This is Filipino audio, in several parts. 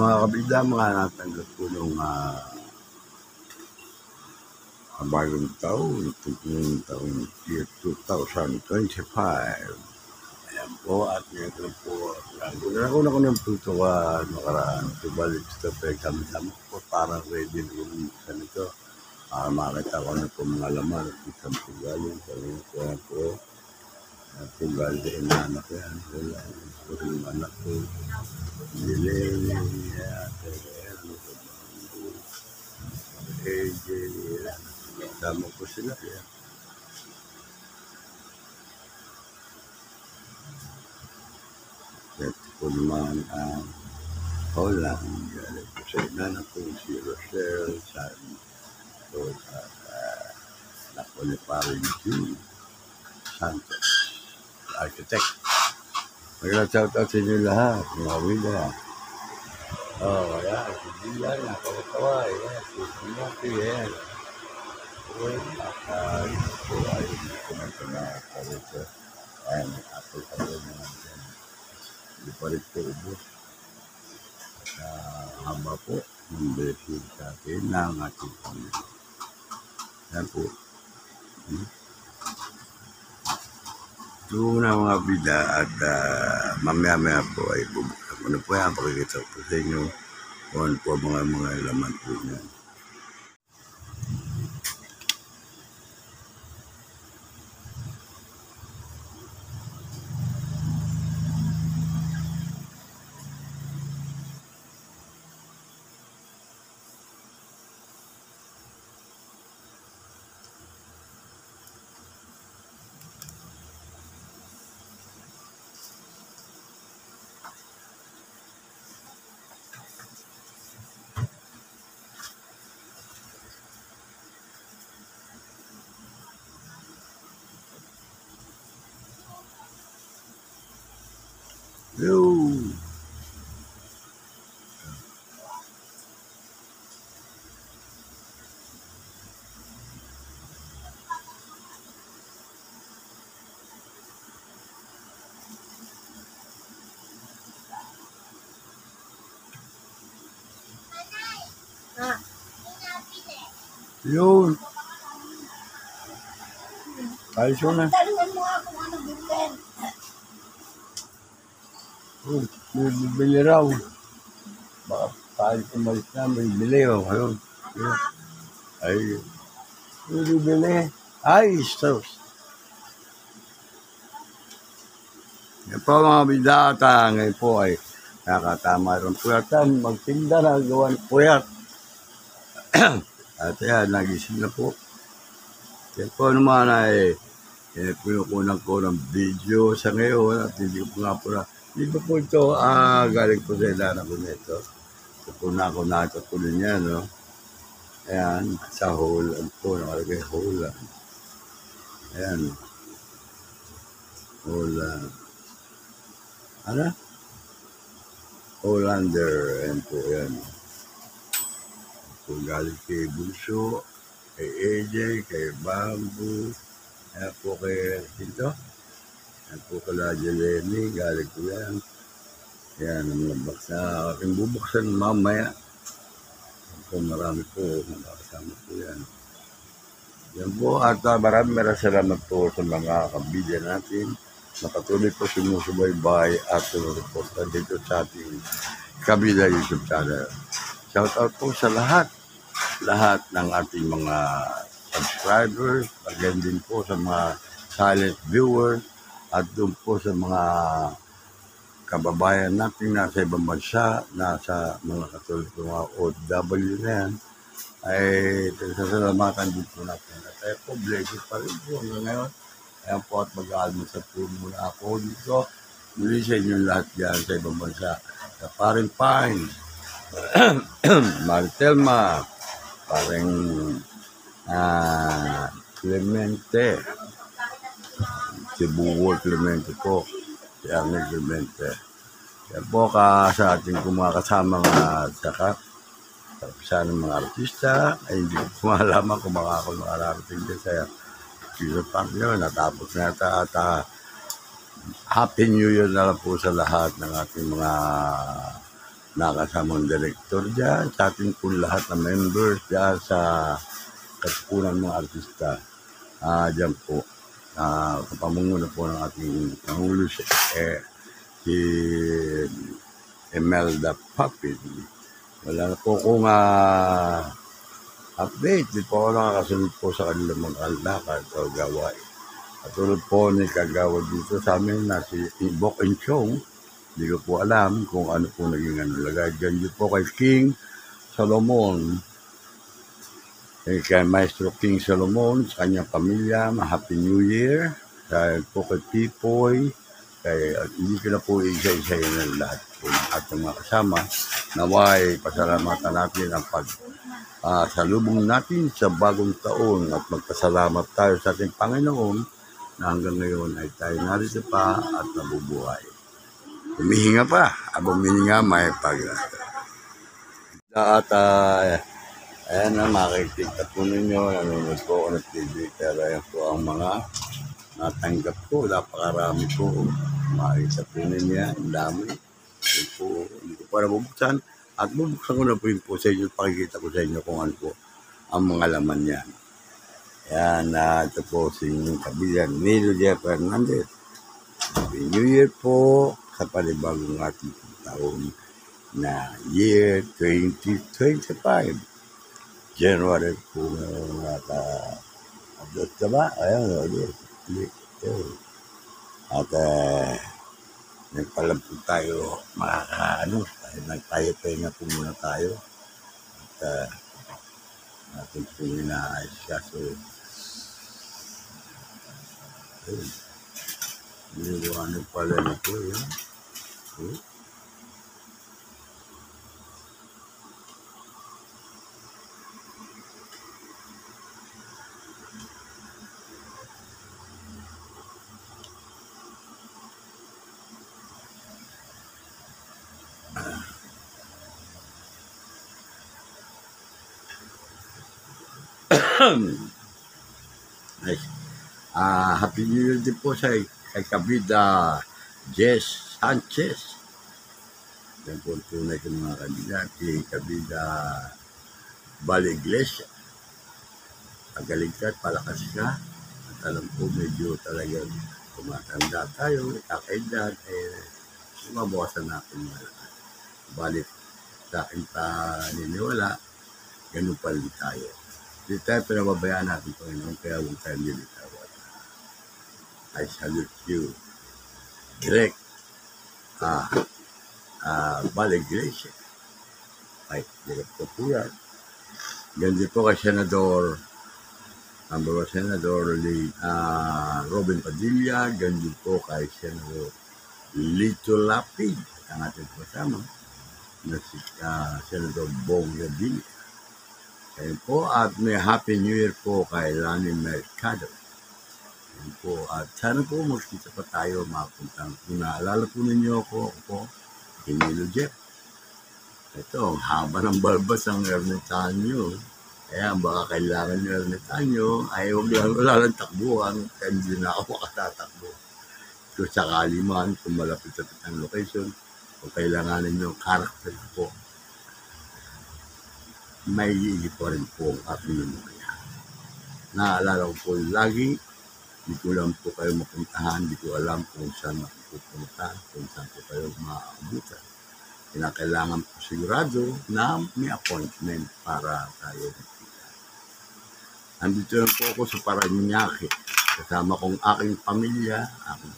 mga kabida, mga natanggap ko nung bagong taon, yung taong year 2025. Ayan po, at ngayon po, nagkunan ko ng puto nakaraan. Tubalik sa pagkama-sama po, parang ready na yung ganito. Makakita ko na po mga laman at isang pugaling. Sabi ko po galing sa inanak yan. Wala yung anak ko. Dilim, AJ, damo ko sila. Kaya ito po naman ang Holland. Galing po sa inanak ko si Rochelle Santos at anak ko ni Paring June Santos, architect. Mag-shoutout sa inyo lahat, mga wila. Ayan, si Gian, nakakatawa, ayan, si Timothy, ayan. At ito ay kumanta na karito. Ayan, may apple pa rin naman dyan. Hindi pa rin po ubos. At haba po, ng blessing sa atin ng ating Panginoon. Ayan po. Ito na mga bida at mamaya-maya po ay bubuksan ko na po yan. Pakikita ko sa inyo kung ano po mga laman po yan. Yo! Yun! Ayos yun na. Tanungan mo nga kung ano bilhin. Bibili raw. Baka tayo kumalit na, bibili o. Ayun. Ay, bibili. Ay, sos. Yan po mga bidata. Ngayon po ay nakatama rin puyatan. Magtinda na gawa ng puyat. At yan, nagising na po. Yan po naman ay pinukunan ko ng video sa ngayon at hindi ko nga po na. Dito po ito, galing po sa ilana ko nito. Ito po na ako nakatuloy niya, no? Ayan, sa Holland po, nakalagay Holland. Ayan. Holland. Ano? Hollander, ayan po, ayan. Ito galing kay Bunso, kay AJ, kay Bamboo, ayan po kay dito. Ayan po kala Jeleni, galing ko yan. Ayan, ang mga baksa. Aking bubuksan mamaya. Ayan po, marami po. Makakasama po yan. Yan po, at maraming salamat po sa mga kabidya natin. Nakatuloy po sumusubaybay at sumusuporta dito sa ating kabida YouTube channel. Shout out po sa lahat ng ating mga subscribers. Again din po sa mga silent viewers. At doon po sa mga kababayan natin nasa ibang bansa, nasa mga katulad ng mga OFW na yan, ay sasalamatan din po natin. At ay po, blessed pa rin po hanggang ngayon. Ayan po at mag-aalmusal po muna ako dito. Muli sa inyo lahat dyan sa ibang bansa. Sa Paring Pine, Maritelma, Paring Clemente, si Buwo Clemente po, si Arnel Clemente. Yan po sa ating mga kasamang saka sana mga artista, ay hindi ko malaman kung baka ako makarating din sa Piso Park nyo. Natapos na ata at Happy New Year na lang po sa lahat ng ating mga nakasamang director dyan, sa ating po lahat na members dyan sa katipunan ng artista. Dyan po, kapamumuno po ng ating Pangulo si Imelda Papin. Wala na po kung update. Di po ako nakakasunod po sa kanilang mga lakad o gawain. At tulad po ni kagawad dito sa amin na si Bok and Chong, hindi ko po alam kung ano po naging lagay. Diyan po kay King Solomon, kay Maestro King Solomon, sa kanyang pamilya, Happy New Year. Dahil po kay Pipoy, hindi ko na po isa-isa yun ng lahat po ng ating mga kasama. Naway, pasalamatan natin ang salubong natin sa bagong taon at magpasalamat tayo sa ating Panginoon na hanggang ngayon ay tayo narito pa at nabubuhay. Humihinga pa, abang mininga may At ayan na, makikita po ninyo, nanonood po ako ng TV, pero ayan po ang mga natanggap ko, napakarami po. Makikita po ninyo yan, ang dami. Hindi ko para bubuksan. At bubuksan ko na po yun po sa inyo, pakikita ko sa inyo kung ano po ang mga laman yan. Yan, ito po si inyong kabilang Nilo Jeff Hernandez. Happy New Year po sa panibagong ating taon na year 2025. January po ngayon update ka ba? Ayan, at nagpalam po tayo nagtayo-tayo po muna tayo. At natin po inaayos kaso niliwanag pala na po yan. Nice. Happy New Year din po sa kay kabida Jess Sanchez. Yan po tunay ko mga kabida. Kay kabida Bali Iglesia. Pagaling ka, palakas ka. At alam ko medyo talagang tumatanda tayo. Kakaedad, mabawasan natin malakas. Balik sa akin pa niniwala, ganun pa rin tayo. Hindi tayo pinababayaan natin Panginoon, kaya huwag tayo nilitawan. I salute you. Direct. Bali Iglesia. Ay, direct po po yan. Ganun po kay Senador, number 1 Senador Robin Padilla, ganun po kay Senador Lito Lapid, ang ating kasama, na si Senador Bong Revilla. Ayun po, at may Happy New Year po kay Lani Mercado. Ayun po, at sana po magkita pa tayo mapuntang. Kung naalala po ninyo ako po, Nilo Jeff. Ito, ang haba ng balbas ang ermitanyo. Kaya baka kailangan nyo ermitanyo, ay wala lang takbuhan, kaya hindi na ako makatatakbo. So sakali man, kung malapit-lapit ang location, kung kailanganin nyo karakter po, may iipo rin po ang aking memoria. Naalala ko po lagi, hindi ko lang po kayo mapuntahan, hindi ko alam kung saan mapupunta, kung saan po kayo maaabutan. Kailangan po sigurado na may appointment para tayo magkita. Andito lang po ako sa Paranaque, kasama kong aking pamilya, aking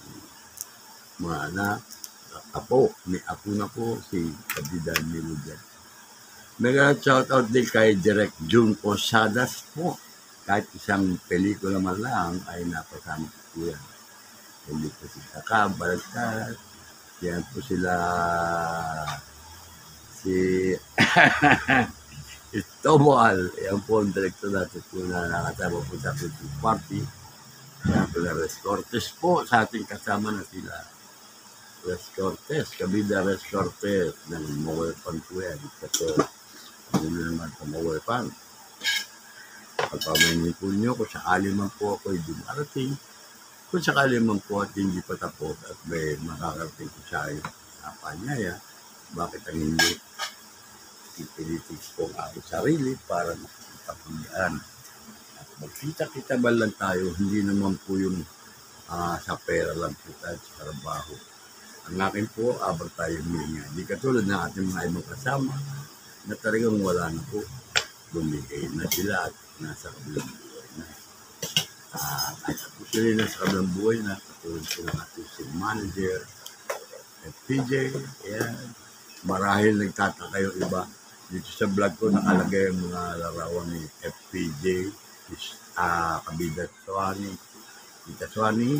mga anak, apo, may apo na po si Kabida Nilugan. Nag-shoutout din kay Direct June Posadas po. Kahit isang pelikula man lang ay napasama po yan. Hindi po si Kaka, Balagtas. Yan po sila si Istomal. Yan po ang director natin po na nakatama po sa party. Yan po na Res Cortez po sa ating kasama na sila. Res Cortez, Kabida Res Cortez ng Mawal Pan po yan. Kasi muli naman sa Mawal Pan. Pagpamainin po nyo, kung sakali man po ako ay dumarating, kung sakali man po at hindi pa tapos at may makakarating ko sa ayo na panyaya, Bakit ang hindi ipilitin ko ang aking sarili para makitapunyaan? At magkita-kita ba lang tayo, hindi naman po yung sa pera lang po tayo sa trabaho. Ang akin po, abang tayo huminga. Hindi katulad ng ating mga ibang kasama na talagang wala na po. Bumigay na sila at nasa kabilang buhay na. At po sila nasa kabilang buhay na, katulad po ng ating si manager, FPJ, ayan. Marahil nagtataka yung iba. Dito sa vlog ko nakalagay ang mga larawan ni FPJ, Kabida Suwani, Tita Suwani.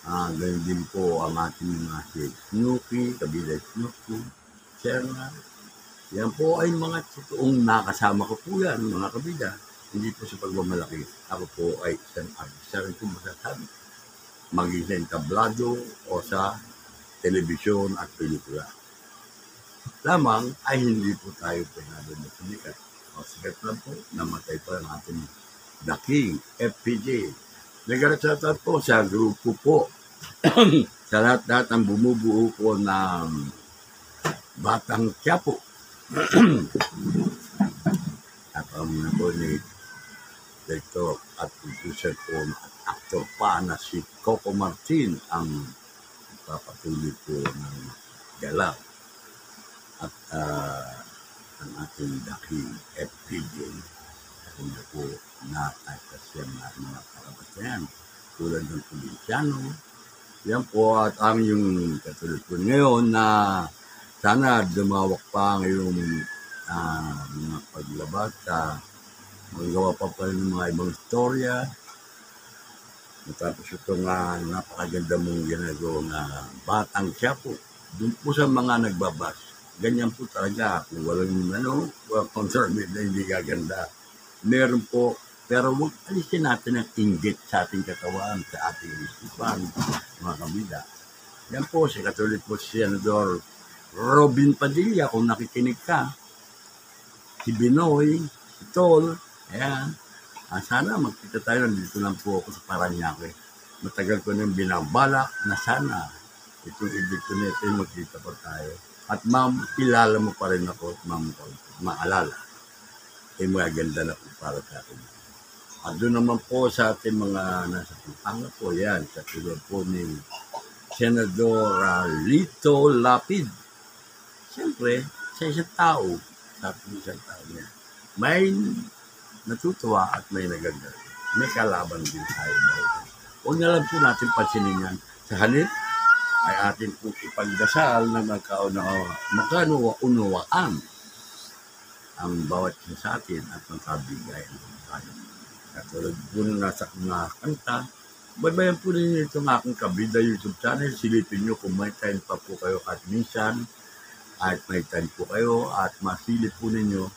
Ganyan din po ang ating mga si Snooki, Kabida Snooki, Serna. Yan po ay mga totoong nakasama ko po yan, mga kabida. Hindi po sa pagmamalaki. Ako po ay isang artista rin po masasabi. Maging sa entablado o sa telebisyon at pelikula. Lamang ay hindi po tayo pinado na sumikat. O sikat lang po, namatay po ang ating The King, FPJ. Nag-shoutout po sa grupo po. Sa lahat-lahat ang bumubuo po ng Batang Quiapo. At na po ni director at producer po at actor pa na si Coco Martin ang papatuloy po ng galaw. At ang ating daking FPJ at na po na siya mga karabatayan tulad ng Provinciano. Yan po at ang yung katulad po ngayon na sana dumawak pa ang iyong mga paglabas magawa pa rin ng mga ibang istorya. Matapos itong napakaganda mong ginagawa na Batang Quiapo. Doon po sa mga nagbabas. Ganyan po talaga. Kung walang conservative na hindi gaganda. Meron po, pero huwag alisin natin ang inggit sa ating katawan, sa ating isipan, mga kabida. Yan po, si katulad po si Senador Robin Padilla, kung nakikinig ka. Si Binoy, si Tol, ayan. Sana magkita tayo, nandito lang po ako sa Paranaque. Matagal ko nang binabalak na sana itong edito nito magkita pa tayo. At kilala mo pa rin ako at maalala. Maganda na po para sa akin. At doon naman po sa ating mga nasa Pampanga po, yan, sa tulad po ni Senador Lito Lapid. Siyempre, sa isang tao, sa ating isang tao niya, may natutuwa at may nagagawa. May kalaban din tayo. Huwag na lang po natin pansinin yan. Sa halip, ay atin po ipagdasal na magkaunawaan ang bawat isa sa atin at magkabigay ng tayo. Katulad po na nasa mga kanta, baybayan po rin itong aking kabida YouTube channel. Silipin nyo kung may time pa po kayo at minsan, at may time po kayo at masilip po ninyo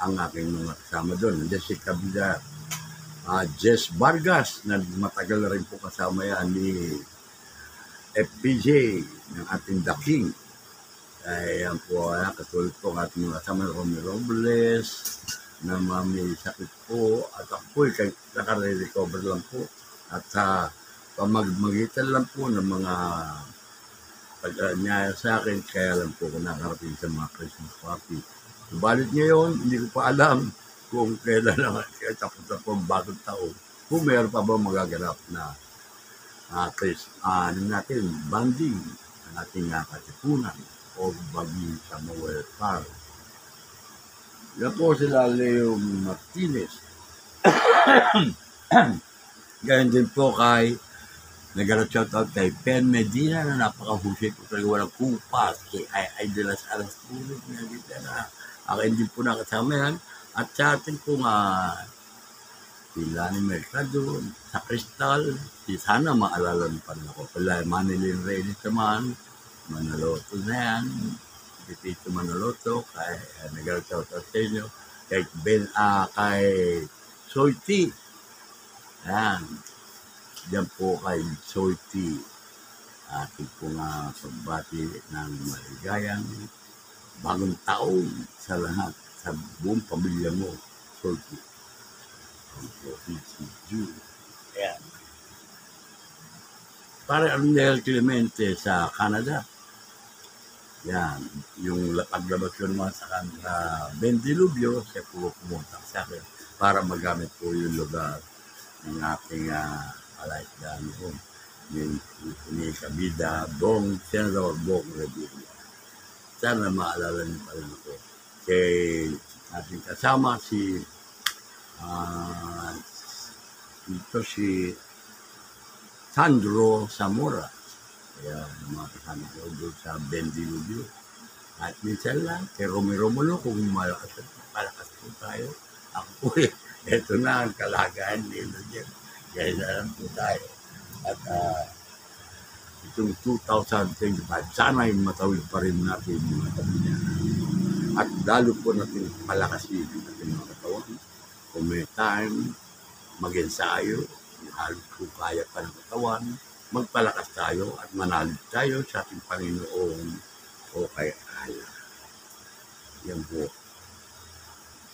ang aking mga kasama doon. Nandiyan si kabida Jess Vargas na matagal na rin po kasama yan ni FPJ ng ating The King. Ayan po, katulad po ang ating mga kasama Romy Robles na may sakit po at ako po nakare-recover lang po at pamagmagitan lang po ng mga pag-anyaya sa akin kaya lang po kung nakarating sa mga Christmas party. Subalit ngayon, hindi ko pa alam kung kailan lang tapos na po ang bagong taon. Kung mayroon pa ba magaganap na natin, banding ang ating katipunan o baging Samuel Park. Yan po sila Leo Martinez. Ganyan din po kay nag-shoutout kay Pen Medina na napakahusay po talaga walang kupas kay Ay de las Alas Pulit na akin din po nakasama yan at sa atin po si Lani Mercado sa Crystal sana maalala pa rin ako pala Manilin Reyes naman Manaloto na yan Tito Manaloto kay nag-shoutout sa inyo kay kay Soiti yan diyan po kay Soiti ating po pagbati ng maligayang bagong taon sa lahat sa buong pamilya mo Soiti ang Province June ayan para Arnel Clemente sa Canada Yan, yung paglabas ko naman sa Bendilubyo, siya po pumunta sa akin para magamit po yung lugar ng ating palaisdaan noon. Ni Kabida, Senador Bong Revilla. Sana maalala niyo pa rin ako. Kay ating kasama si Sandro Zamora. Kaya mga kasama ko doon sa Bendilubyo. At minsan lang, kay Romulo, kung malakas po tayo, ako po eto na ang kalagayan nila dyan. Kaya na lang po tayo. At itong 2025, sana ay matawid pa rin natin mga kapatid. At lalo po natin palakasin natin mga katawan. Kung may time, mag-ensayo, halos po kaya pa ng katawan, magpalakas tayo at manalig tayo sa ating Panginoon o kay Allah. Yan po.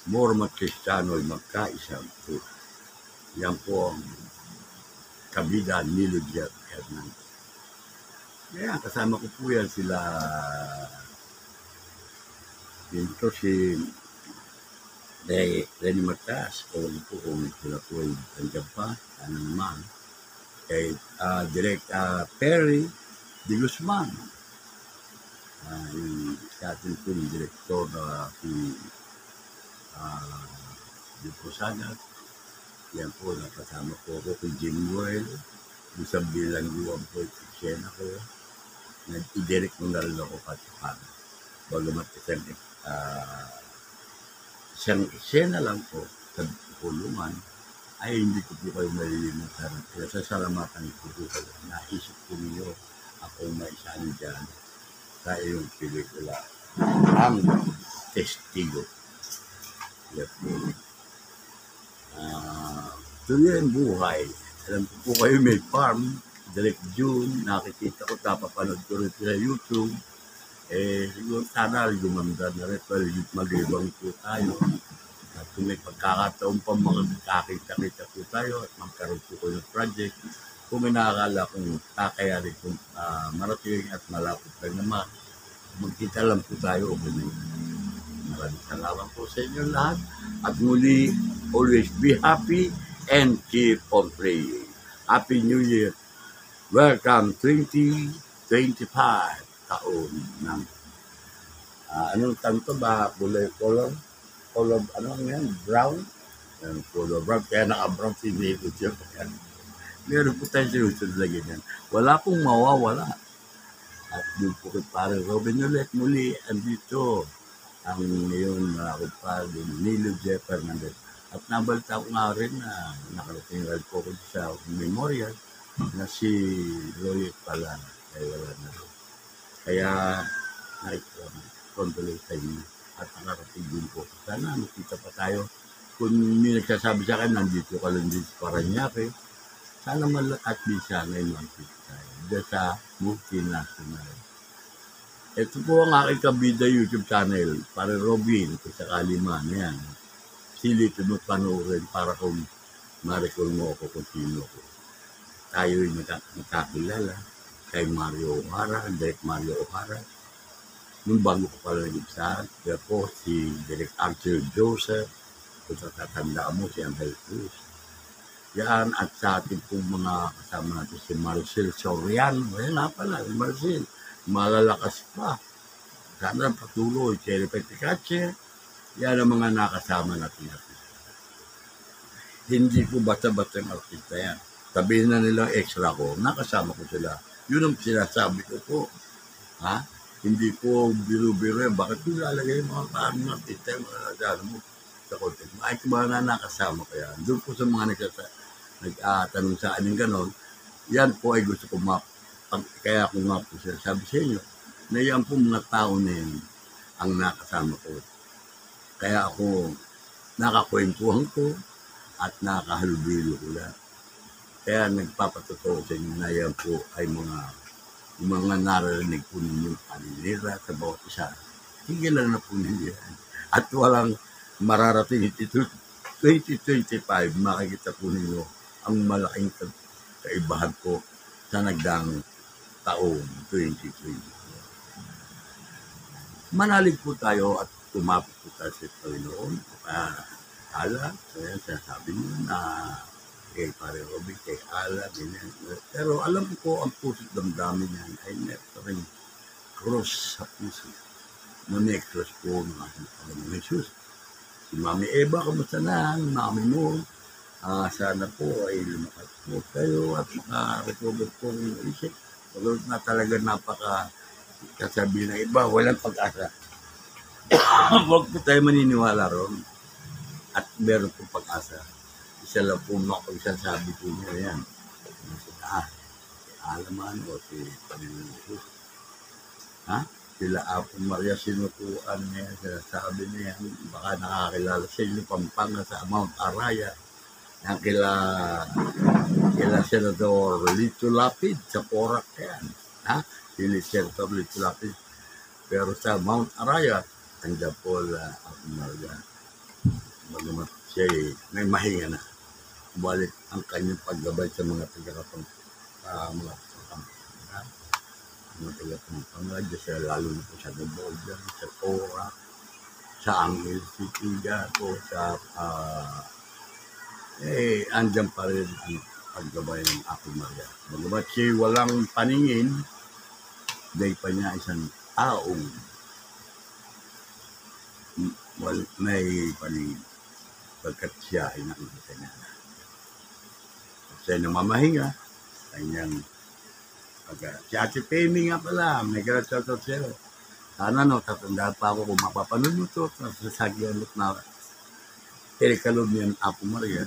Mormon Kristiyano ay magkaisang po. Yan po ang Kabida Niludya Hernandez. Kaya kasama ko po yan sila. Dito si Lenny Matas, o po kung sila po ay nandiyan pa, ano naman. Kay Direct Perry de Guzman. Yung sa atin po yung direktor si Di Posadas. Yan po, nakasama po ako kay Jim Noel. Isang bilangguan po yung eksena ko. Nag-i-direct mo na rin ako pati paano. Bagamat isang eksena lang po sa kulungan, ay hindi ko po kayo malilimutan. Kaya sasalamatan ko po kayo. Naisip ko niyo ako maisali dyan sa iyong pelikula. Ang Testigo. Yan po. Tuloy ang buhay. Alam ko po kayo may farm. Direct June, nakikita ko, napapanood ko rin sa YouTube. Siguro sana gumanda na rin. Pero mag-ibang po tayo. At kung may pagkakataon pa magkakita-kita po tayo at magkaroon po ko ng project, kung may nakakala kung kakayarin kung marating at malapit lang naman, magkita lang po tayo. Maraming salamat po sa inyo lahat. At muli, always be happy and keep on praying. Happy New Year. Welcome 2025 taon ng anong tanto ba? Color, ano yan? Brown? Yan, color brown. Kaya naka-brown si David yun. Meron po tayo sinusunod lagi yan. Wala pong mawawala. At yung po kay parang Robin ulit muli, andito ang ngayon mga kumpadre Nilo Jeff Hernandez. At nabalita ko nga rin na nakarating rin po ko sa memorial na si Roy pala ay wala na rin. Kaya nakikondolate sa inyo at nakarating din po. Sana makita pa tayo. Kung may nagsasabi sa akin, nandito ka lang din sa Paranaque, sana at least sana ay makita tayo. Diyan sa multinational. Ito po ang aking kabida YouTube channel para Robin, kung sakali man yan. Silipin mo panoorin para kung ma-recall mo ako kung sino ko. Tayo'y nakakilala kay Mario O'Hara, Direct Mario O'Hara. Nung bago ko pala nag-ibsa, kaya po si Direct Arthur Joseph, kung tatandaan mo si Angel Cruz. Yan at sa ating pong mga kasama natin si Marcel Soriano. Ayan nga pala, si Marcel. Malalakas pa. Sana patuloy. Cherry Petticache. Yan ang mga nakasama natin. Hindi po basta-basta ang artista yan. Sabihin na nila extra ko, nakasama ko sila. Yun ang sinasabi ko po. Ha? Hindi po biro-biro yan. Bakit ko lalagay yung mga paano artista yung mga nasalo mo sa content mo? Ay, kung ba na nakasama ko yan? Doon po sa mga nagtatanong sa anin ganon, yan po ay gusto ko kaya ako nga po sabi sa inyo, na yan po mga tao na yan ang nakasama ko. Kaya ako nakakwentuhan ko at nakahalubilo ko lang. Kaya nagpapatotoo sa inyo na yan po ay mga narinig po ninyo paninira sa bawat isa. Higil lang na po ninyo yan. At walang mararating ito 2025, makikita po ninyo ang malaking kaibahan po sa nagdaang taong 2020. manalig po tayo at kumapit po tayo sa Panginoon. Ala, kaya sinasabi niyo na kay Pare Robby, kay Ala, ganyan. Pero alam ko po, ang puso't damdamin niyan ay meron rin cross sa puso. Na may cross po ng ating Panginoon Jesus. Si Mami Eva, kamusta na? Mami mo, sana po ay lumakas po kayo at makarecover po ng isip. Pagod na talaga kasabi ng iba, walang pag-asa. Huwag po tayo maniniwala ron at meron po pag-asa. Isa lang po makapagsasabi po niya yan. Alaman o si Panginoon Jesus. Sila Apo Maria sinutuan niya, sinasabi niya, baka nakakilala sa inyo Pampanga sa Mount Araya. Yan kila Senador Lito Lapid sa Porac yan. Sili Senator Lito Lapid. Pero sa Mount Araya, andyan po Apo Maria. Magamat siya may mahinga na. Balik ang kanyang paggabay sa mga mga taga-Pampanga, lalo na po sa Gabogan, sa Porac, sa Angel City, po sa andyan pa rin ang paggabay ng Apo Maria. Magamat siya walang paningin, dahil pa niya isang taong may paningin pagkat siya ay nakikita niya na. Siya namamahinga, kanyang si Ate Pemi nga pala, may shoutout sa'yo. Sana tatandaan pa ako kung mapapanood mo ito, nasasagyan na kalob niyan Apo Maria.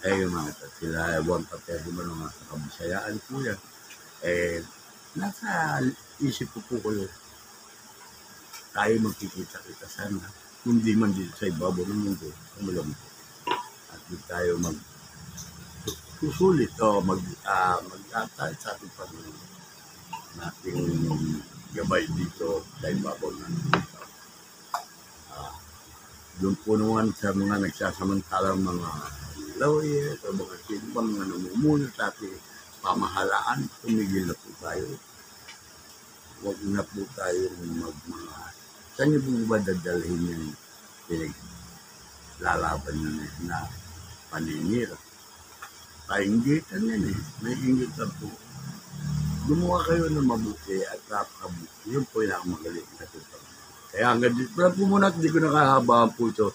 Yung mga sila, buwan patero mo ng mga kabisayaan po yan. Nasa isip ko po kayo, tayo magkikita-kita sana, kundi man dito sa ibabaw ng mundo, kumulang po. At di tayo susulit o mag-atay sa ating Panginoon nating gabay dito sa ibabaw ng mundo. Doon po naman sa mga nagsasamantalang mga lawyers o mga silbang na namumuno sa ating pamahalaan, tumigil na po tayo. Huwag na po tayo saan niyo po ba dadalhin yung lalaban nyo na paninira? Kaingitan yan may ingitan po. Gumawa kayo ng mabuti at napakabuti. Yun po yung nakamagaling na tutang. Kaya hanggang dito po muna, hindi ko nakahabaan po ito.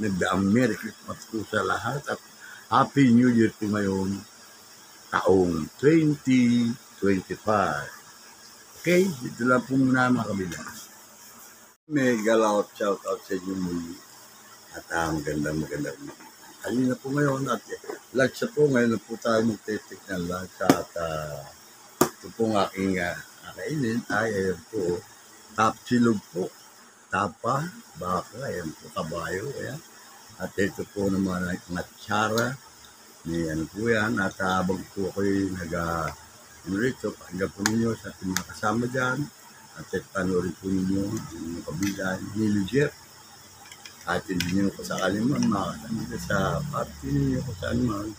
Nagdaang Merry Christmas po sa lahat at Happy New Year po ngayon, taong 2025. Okay, dito lang po muna mga kabila. May galaw shout out sa inyo muli at magandang kanina po ngayon at lunch po ngayon na po tayo magtitik ng lunch at ito pong aking kakainin ay ayan po tapsilog po, tapa, baka, ayan po, kabayo, ayan. At ito po naman ang natsara ni ano po yan at habang po ako'y rito, pakinggan po ninyo sa ating mga kasama dyan at panoorin po ninyo ang kabila ni Lujer. At hindi nyo ko sakali man makasama sa party ninyo ko saan man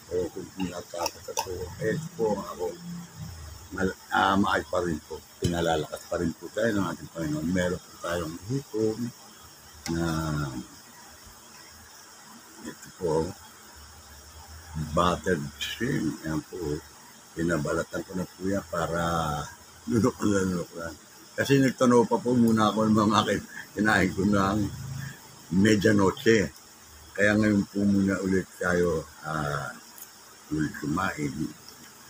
o kung pinakakot ako. Ito po ako maayos pa rin po. Pinalalakas pa rin po tayo ng ating Panginoon. Meron po tayong hipon na ito po buttered shrimp. Yan po. Pinabalatan ko na po yan para lunok lang. Kasi nagtanong pa po muna ako ng mga kinain ko ng medianoche. Kaya ngayon po muna ulit tayo ulit kumain.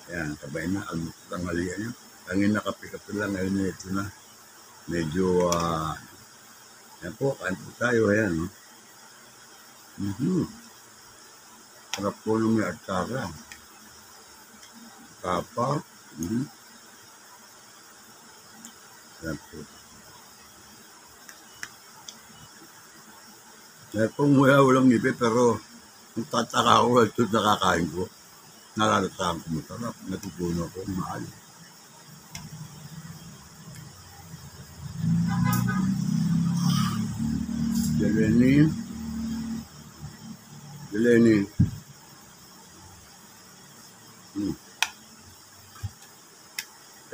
Ayan, sabay na, tanghalian yun. Ang nakapi-kapi lang ngayon ito na. Medyo, yan po, kain po tayo, ayan. Sarap po nung may atsara. Tapa. Yan po. Yan po, walang ngipin, pero ang tataka ko, ito nakakain ko. Nalalasahan ko masarap. Natutunan ko, mahal. Jeleni.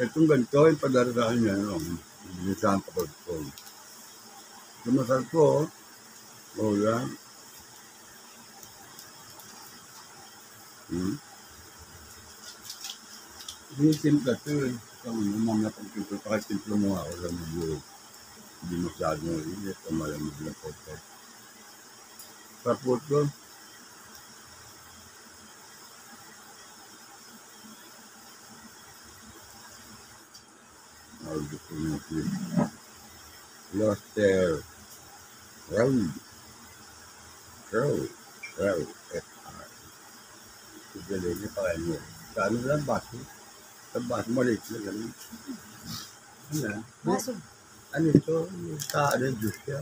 Itong ganito, yung padarahan niya, no? Bilisan kapag ko. Sumasal ko, o yan. Hindi simple ito eh. Kung naman napagpipil, kahit simple mo ako lang medyo hindi masyadong init o malamig na konti. Tapos ko, gusto niya si Loster Road. FR. Sigilin niya pa kayo. Sa ano lang, baso. Sa baso, maliit na ganun. Ano? Baso. Ano ito? Sa ano, juice siya.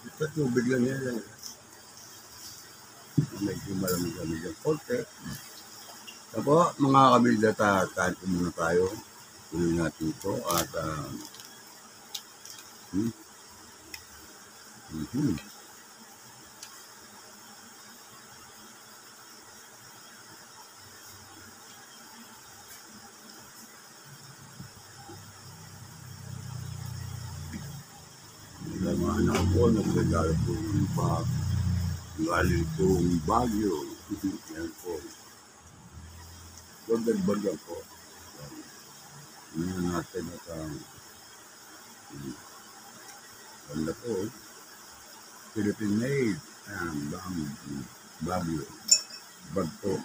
Ito, tubig lang yan. Medyo malamig-lamig ang konti. Tapos, mga kabilda, kain ko muna tayo. Tuloy natin ito. At, mga anak ko, nagdadala po ng bag. Galing pong Baguio. Yan po. Bagag-bagang po. Ano natin at wala po. Philippine made. Baguio. Bag po.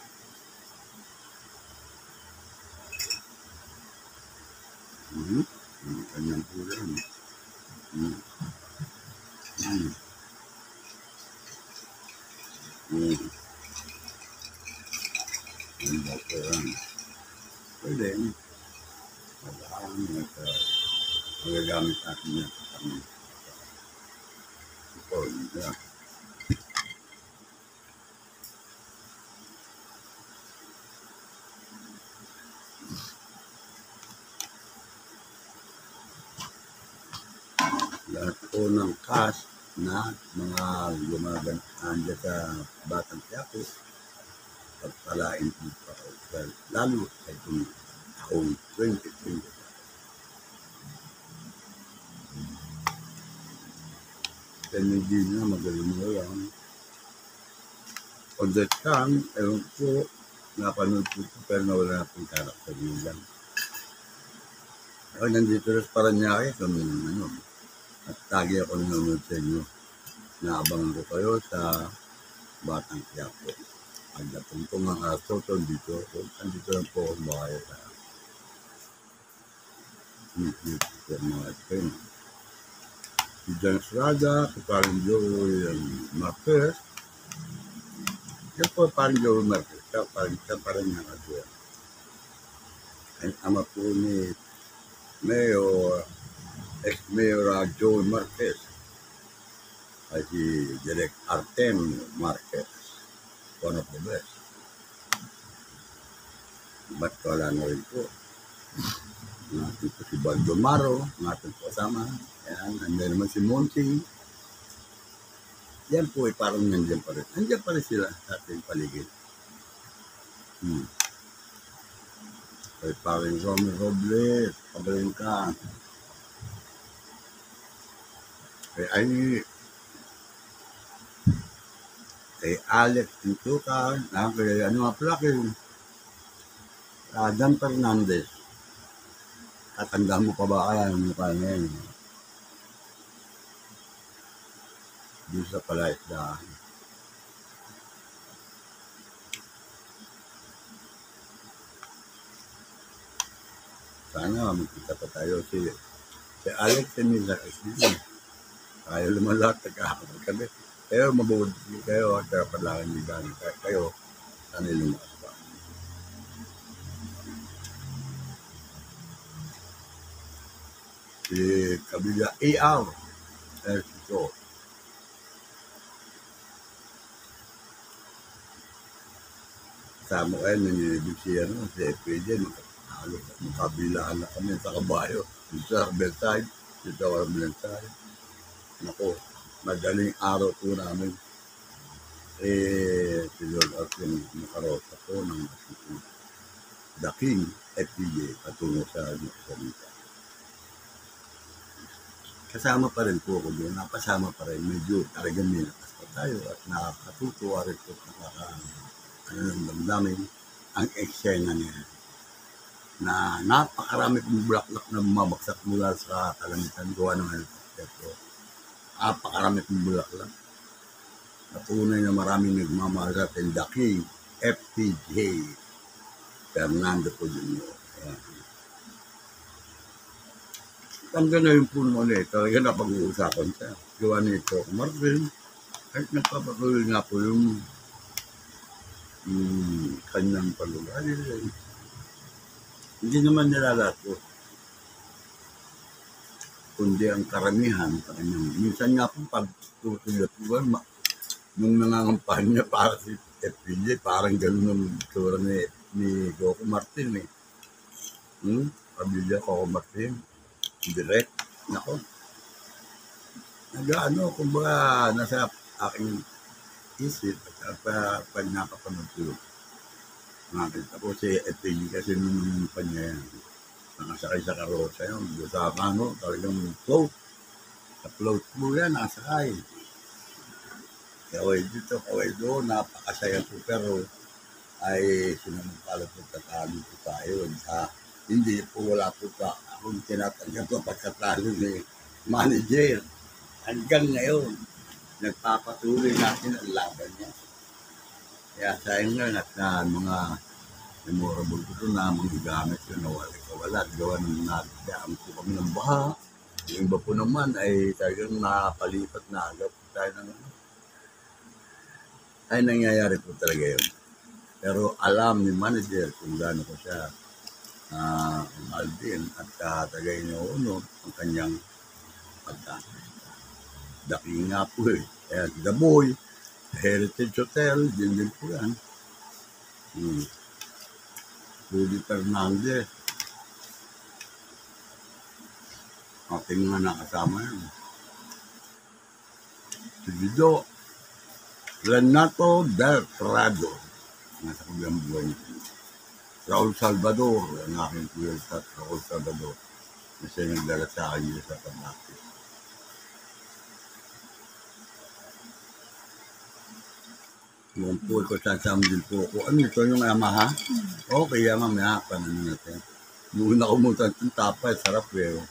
Kanyang po yan. Ang bakuran. Pwede. Magaan at magagamit natin yan sa kami. Ito, yan. Lahat po ng cast na mga lumaganaan dyan sa Batang Quiapo, pagpalain po pa lalo sa itong taong 2020. Hindi na magaling mo lang. On that time, ewan po, napanood po pero nawala na pong karakter yun lang. Ako nandito rin para niya kayo kami ano. At tagi ako nanonood sa inyo. Naabangan ko kayo sa Batang Quiapo. Pagdating ko mga aso dito. Andito lang po ako makaya sa YouTube sa mga friend. Si John Estrada, si Parang Joey Marquez. Yan po Parang Joey Marquez. Siya parang nakagawa. Ang ama po ni Ex-Mayor Joey Marquez ay si Direk Artem Marquez, one of the best. Ba't wala na rin po? Natin po si Baldomaro, natin po kasama. Ayan, nandiyan naman si Monty. Yan po ay parang nandiyan pa rin. Nandiyan pa rin sila sa ating paligid. Ay parang Romy Robles, kabalin ka. Kay Alex Tintukan, kay ano nga pala, kay Dan Fernandez. Katanda mo pa ba kaya ang mukha ngayon? Doon sa palaisdaan. Sana magkita pa tayo si Alex Tintukan kasi tayo lumalat, nagkakapag kami. Kayo mabuod kayo at palakan niyo gano'n. Kayo, sana lumalas pa. Si Kabila Iaw. Ito. Kasama kayo, nangyayabig siya si FPJ. Makabilaan na kami sa kabayo. Dito sa Bedside. Dito sa Bedside. Naku, madaling araw po namin. Si Lord Arkin nakarota po ng The King FPJ patungo sa Salita. kasama pa rin po ako doon, napasama pa rin, medyo talagang nilakas pa tayo at nakakatutuwa rin po, ano ng damdamin, ang eksena niya na napakarami kong bulaklak na bumabagsak mula sa kalangitan gawa ng helicopter ko. Napakarami kong bulaklak. Natunay na maraming nagmamahal sa atin, The King, FPJ, Fernando po Jr. Ayan. Hanggang ngayon po naman talaga napag-uusapan siya. Gawa nito, Marvin, kahit nagpapatuloy nga po yung kanyang pag-ugali. Hindi naman nila lahat po. Kundi ang karamihan sa kanyang. Minsan nga po pag tutulad po, nung nangangampahan niya para si FPJ, parang gano'n ang itsura ni Coco Martin eh. Pamilya Coco Martin. Direct. Nako. Nag-ano, kumbaga nasa aking isip at pag nakapanood ko. Nakita ko si FPJ kasi nung kanya yan. Nakasakay sa karosa yun. Sa ano, talagang float. Sa float mo yan, nakasakay. Kaway dito, kaway doon, napakasaya po. Pero ay sinunod pala po tatalo po tayo. Hindi po wala po pa akong tinatanggap po pagkatalo ni manager. Hanggang ngayon, nagpapatuloy natin ang laban niya. Kaya sayang nga at mga memorable ko na mga gamit ko na wala. Gawa ng nagdaan po kami ng baha. Yung iba po naman ay talagang nakapalipat na agad po tayo ng ay nangyayari po talaga yun. Pero alam ni manager kung gaano ko siya Alvin at tagay niya uno ang kanyang pagdaki nga po eh. Kaya The Boy, Heritage Hotel, din po yan. Rudy Fernandez. Ating mga nakasama yan. Si Guido Renato del Prado. Nasa kulang buhay niya. Raul Salvador, ang aking kuya sa Raul Salvador. Na siya nagdala sa akin niya sa pag-akit. Yung po ko sasama din po ako. Ano ito yung Yamaha? Okay, mamaya pa naman natin. Noong una kumutan yung tapa, sarap pero.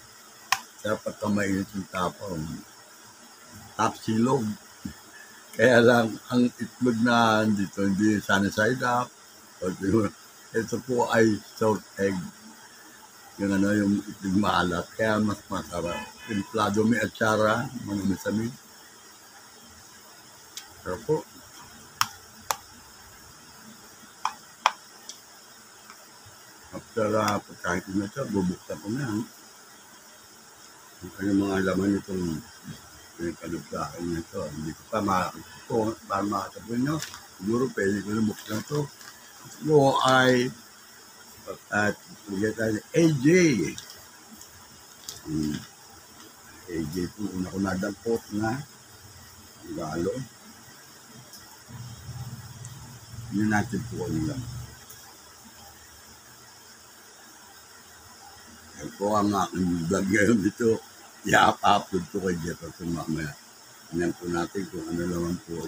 Sarap at kamainit yung tapa. Top silog. Kaya lang, ang itlog na dito, hindi sunny side up. Ito po ay salt egg. Yung yung itlog maalat. Kaya mas masarap. Templado may atsara, mga misamin. Sarap po. After pagkain ko na ito, bubuksan ko na yan. Ang mga laman itong pinagkalugtaan na ito. Hindi ko pa makakapin nyo. Siguro pwede ko na buksan ito. Ito ay AJ. AJ po, una ko nadagpot na galo. Hindi natin po ano lang. Yan po ang aking vlog ngayon dito. I-upload ko kay Jefferson mamaya. Tingnan po natin kung ano naman po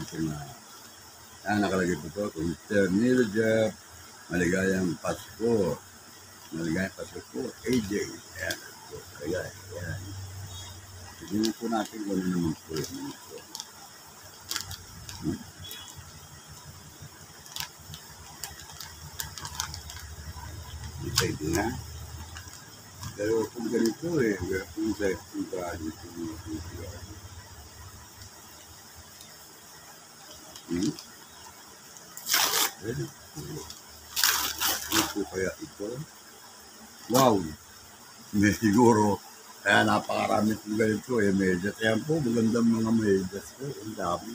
ang nakalagay po ito. Kung Mr. Nilo Jeff, maligayang Pasko. Maligayang Pasko po, AJ. Ayan po, maligay. Ayan. Tingnan po natin kung ano naman po yung ito. Ito na. Pero kung ganito kung sa galing ko ano po kaya ito? Wow! May siguro, kaya napakarami kong ganito medyas. Ayan po, magandang mga medyas po. Ang dami.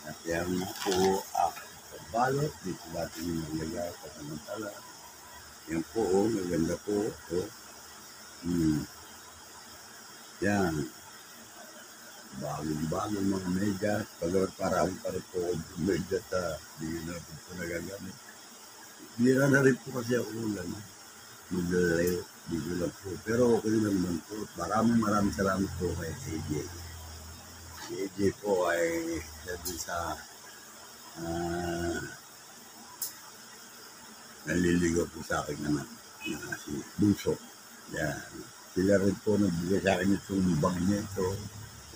At yan nga po, pagbalot. Dito natin yung nalagay sa panantala. Yan po, maganda po. Yan. Bagong mga medyas. Pagawat parang pa rin po medyas hindi na po nagagamit. Bira na rin po kasi ako ulan. Maglalay. Hindi ko lang po. Pero okay lang naman po. Maraming salamat po kay AJ. Si AJ po ay sabi sa ah, naliligaw po sa akin anak na si Bunso. Yan. Sila rin po nagbigay sa akin itong bag niya ito.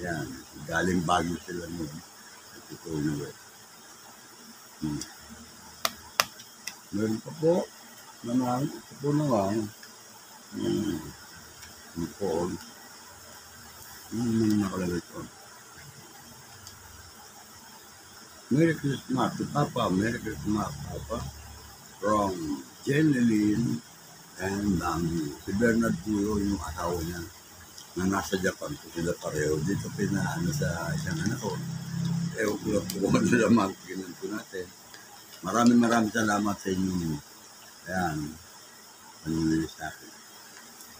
Yan. Galing Baguio sila nun. Ito yung meron pa po naman. Ito po naman. Yung po. Yung may nakalagay ko. Merry Christmas to Papa. Merry Christmas, Papa. From Jeneline and si Bernard Puro, yung asawa niya, na nasa Japan po sila pareho. Dito pinaano sa isang anak ko. Ewan ko lang po kung ano naman, ginan po natin. Maraming salamat sa inyo. Ayan, panunod sa akin.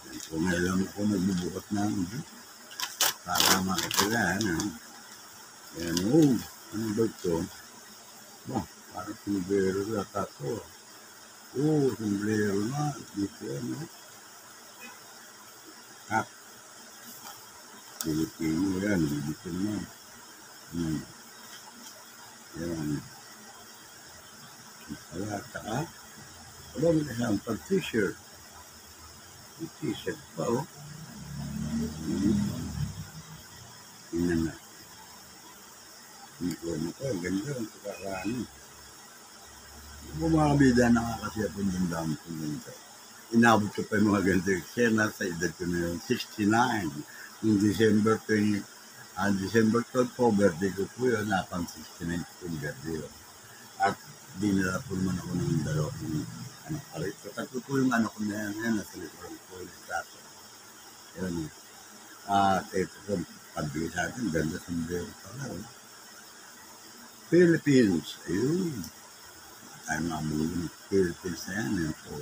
Ayan po, ngayon ako nagbubukas ng para makikilaan. Ayan, ano ba ito? Ba, parang sombrero yata ito. Sombrero na. Dito ano. Pilipino yan. Dito na. Yan. Kaya, saka, may kasama pag t-shirt. May t-shirt pa, Tingnan na. Hindi ko na ito. Ganda ang pagkakaano. Kung mga bida nakakasya po yung dami po ganito. Inabot ko pa yung mga ganito. Kaya nasa edad ko na yun. 69. Yung December 12 po, birthday ko po yun. Napang 69 po yung birthday ko. At dinala po naman ako ng dalawang anak pa rin. Tatlo po yung anak ko na yan. Yan, nasa likuran po yung kaso. Yun. At ito po, pabili sa atin. Ganda sa mga pala. Philippines. Ayun. Tayo mga Philippines na yan. Yan po.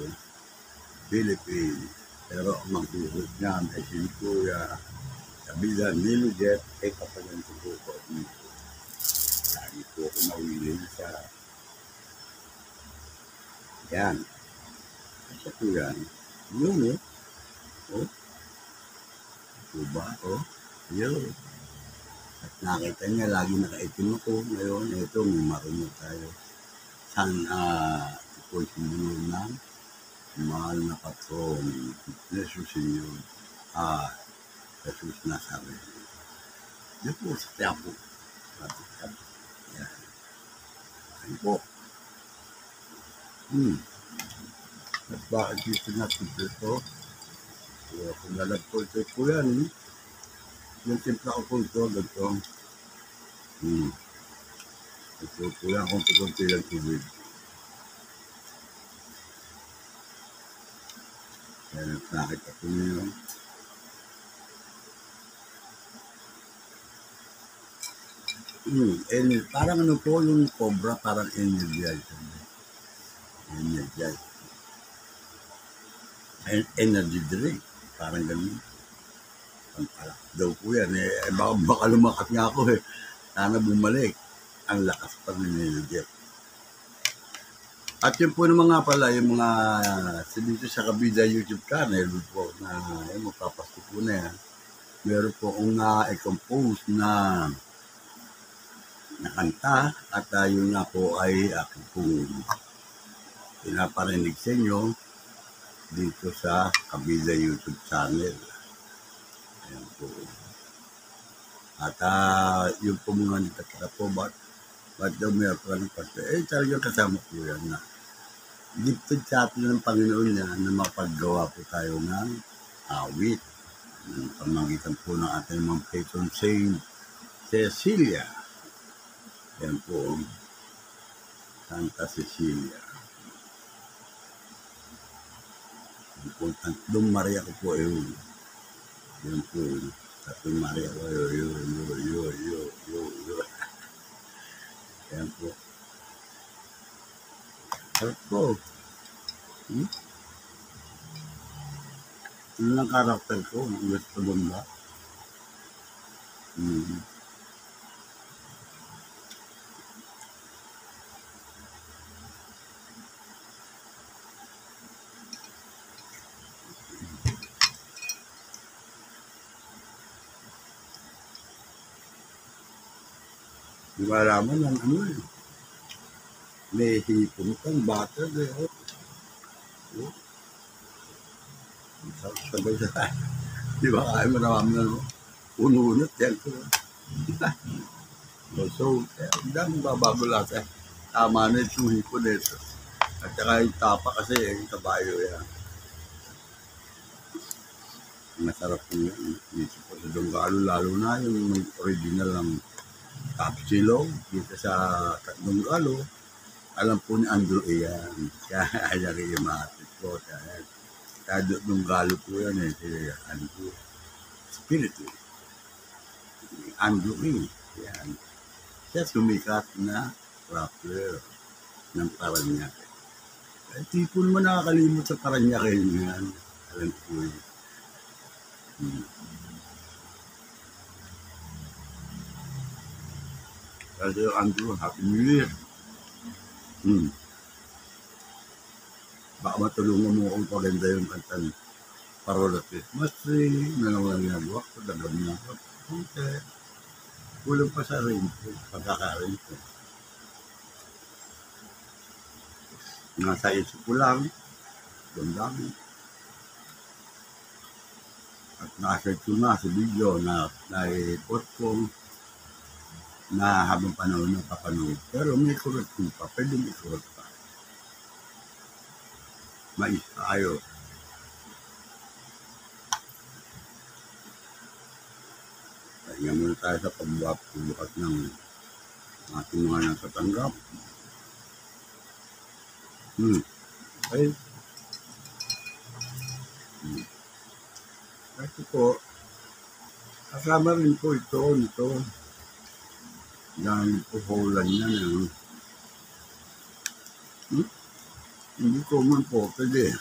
Philippines. Pero ang magbuhod niyan ay si Kuya Kabila Nilujet ay kapalan ko po dito. Lagi po ako mawili sa yan. Kasi po yan. Yun Diba? Yun. At nakita niya, lagi nakaitim ako. Ngayon, ito, may marunong tayo. San, ito sinunod ng mahal na patron. Jesus inyo. Jesus Nazareth. Yun po sa Tiapo. Yan. Ayun po. At bakit dito natin ito? Kung lalagpol ko yan, yung timpla ko po ito, ganito. Ito po yan, kung tukunti lang tubig. Kaya nakita ko niyo. Parang ano po yung cobra, parang energize. Energy drink. Parang ganun. Pampalak daw po yan. Baka lumakas nga ako Sana bumalik. Ang lakas pa ng energy. At yun po naman nga pala, yung mga dito sa Kabida YouTube channel po na magpapasko po na yan. Meron po akong i-compose na kanta at yun nga po ay aking pong pinaparinig sa inyo dito sa Kabida YouTube channel. Ayan po. At yung po mga nagtataka po, ba't daw meron pa ng pastor? Talagang kasama po yan na gifted sa atin ng Panginoon niya na mapaggawa po tayo ng awit. Ng pamagitan po ng ating mga patron Saint Cecilia. Yan po, Santa Cecilia. Yan po, Tatlong Maria ko po yun. Yan po, Tatlong Maria ko yun. Yan po. Sarap po. Ano ang karakter ko? Gusto mo ba? Di ba alaman ng ano eh. May hipon kang butter eh. Oh. Oh. Sabay sa di ba kaya mo naman na ununot yan ko. So, ang dami babago lahat eh. Tama na yung hipon eh. At saka yung tapa kasi yung kabayo yan. Masarap po yan. Dito po sa Donggalo, lalo na yung may original ng Tapsilog dito sa Donggalo. Alam po ni Andrew yan. Kaya rin yung mahatid po. Kaya Donggalo po yan eh. Si Andrew. Spiritu. Andrew eh. Yan. Siya sumikat na rapper ng Paranaque. Ay, tipo naman nakakalimot sa Paranaque yan. Alam po yun. Kasi Andrew, Happy New Year. Baka matulungan mo akong paganda yung kantan Parola Christmas tree, nalang ginagawa ko, dagam na ako. Okay. Kulang pa sa rin ko, pagkakarin ko. Nasa isip ko lang, dami. At nasa-search ko nga sa video na i-post ko na habang panahon na papanood. Pero may correction pa, pwedeng i-correct pa. Mais tayo. Kaya muna tayo sa pagbukas ng ating mga nakatanggap. Okay. Kasi po, kasama rin po nito. Dahil po holan yan. Hindi ko man po, pwede.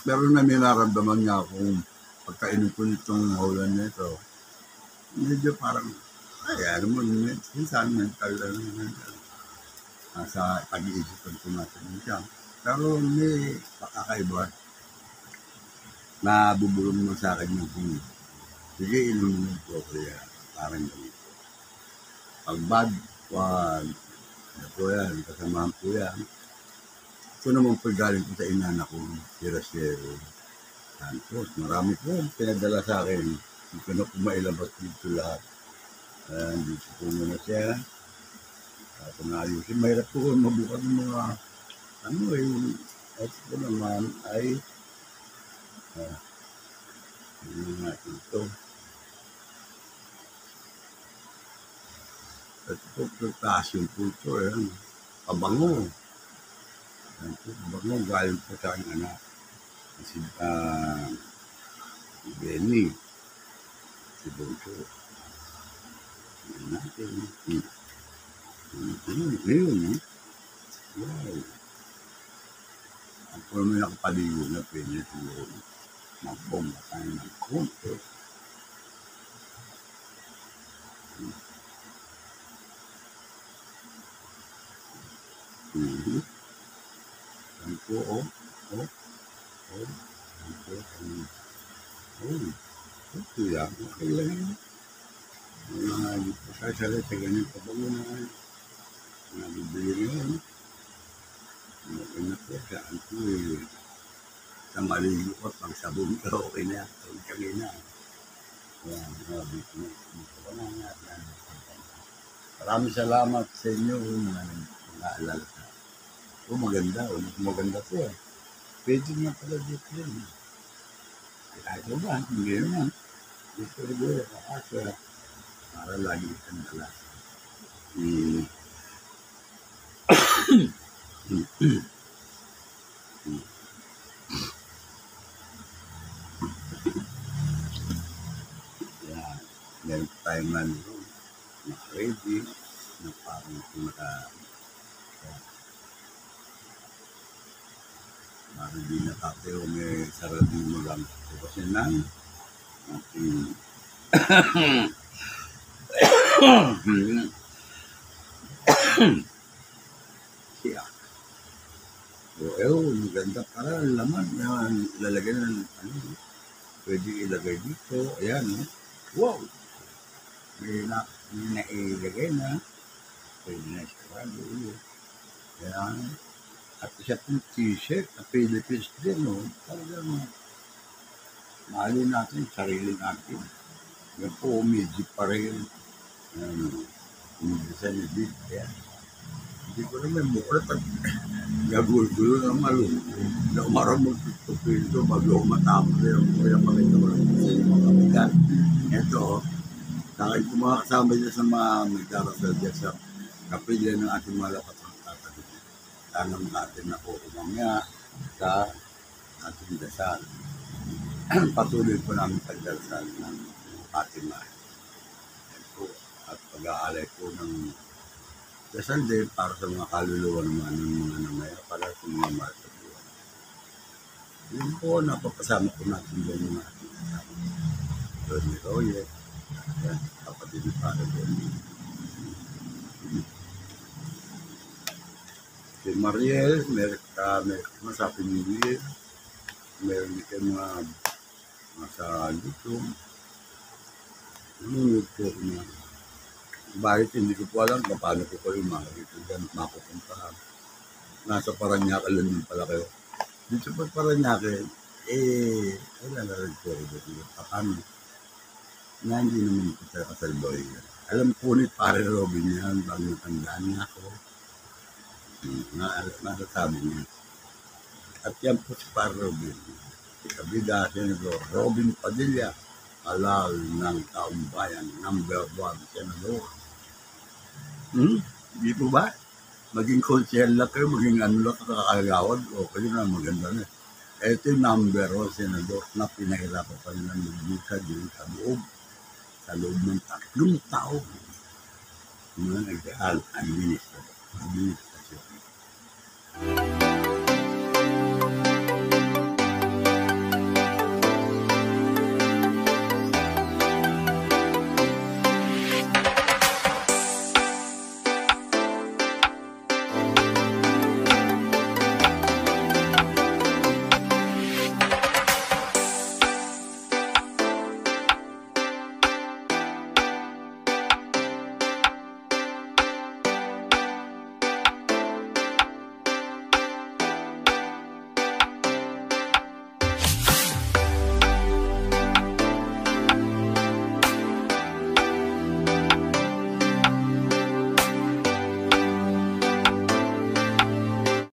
Pero na may naramdaman niya akong pagkainom ko nitong holan nito. Medyo parang, ay, ano mo, minsan mental lang. Sa pag-iisipan ko natin siya. Pero may pakakaiba. Nabubulong mo sa akin yung kung sige, inumin ko kaya parang ganito. Pag bad, wag. Ano po yan, kasamahan po yan. Ito naman po galing ko sa inana ko, si Rasiero Santos. Marami po pinadala sa akin. Hindi ko na po mailabas dito lahat. Dito po muna siya. Kung ayusin, mahirap po mabukas ng mga ito po naman ay ito. Ito po, potassium po ito. Pabango. Pabango, galing po sa aking anak. Si Benny. Si Bonso. Yan natin. Ngayon, wow. Ang po naman nakapaligo na pwede siguro. Magbomba tayo ng konti. Yan po, ito yan, okay lang yun. Hindi po sasalit sa ganyan pabango na nabibili ngayon. Okay na po, saan po sa maligo ko, pag sabon ka, okay na, okay na. Yan, maraming salamat sa inyo na naalala sa maganda po. Pwede nga pala dito yun. Kahit ba, hindi naman. Dito rin asa para lagi itang dala. Yan. Meron tayong naka-ready na parang parang di nakapeo may sarading mo lang. Kasi lang ating siya. Maganda para laman. Lalagay ng pwede ilagay dito. Ayan, wow! May nailagay na. pwede na isarado ulit. Kaya, at isa pong t-shirt na Philippines din, no? Talagang mahalin natin, sarili natin. Yan po, medyo pa rin. Hindi sa nabit. Kaya, hindi ko naman mukha pag gagulo-gulo ng malo. Na umarang magtutupin ito, bago matapos yung kaya makita ko lang sa inyo mga kapitan. Ito, kahit yung mga kasama dyan sa mga magdarasal dyan sa kapilya ng ating mga lapatang tatagin. Tanong natin na po umamya sa ating dasal. Patuloy po namin pagdarasal ng ating mga. Po, at pag-aalay po ng dasal din para sa mga kaluluwa naman ng mga namaya, para sa mga mahal sa buwan. Yun po, napapasama po natin dyan mga ating kasama. Doon ni Royet, yan, kapatid ni Father Doon. Si Mariel, meron sa pinili, meron din kayo mga sa YouTube. Nunod po na. Bakit hindi ko po alam kung paano ko kayo mga dito dyan mapupunta. Nasa Paranaque lang din pala kayo. Dito pa Paranaque, wala na rin po ako dito. Paano? Na hindi naman ko sa kasalboy. Alam ko ni Pare Robin yan, bago natandaan niya ako. Nasasabi niya. At yan po si Pare Robin. Si Kabida, Senador Robin Padilla, halal ng taong bayan, number 1 senador. Di po ba? Maging konsyel lang kayo, maging ano lang kakagawad, okay na, maganda na. Ito yung number 1 senador na pinahirapan pa nila magbukad din sa loob ng 3 taon. Mga nag-administrator.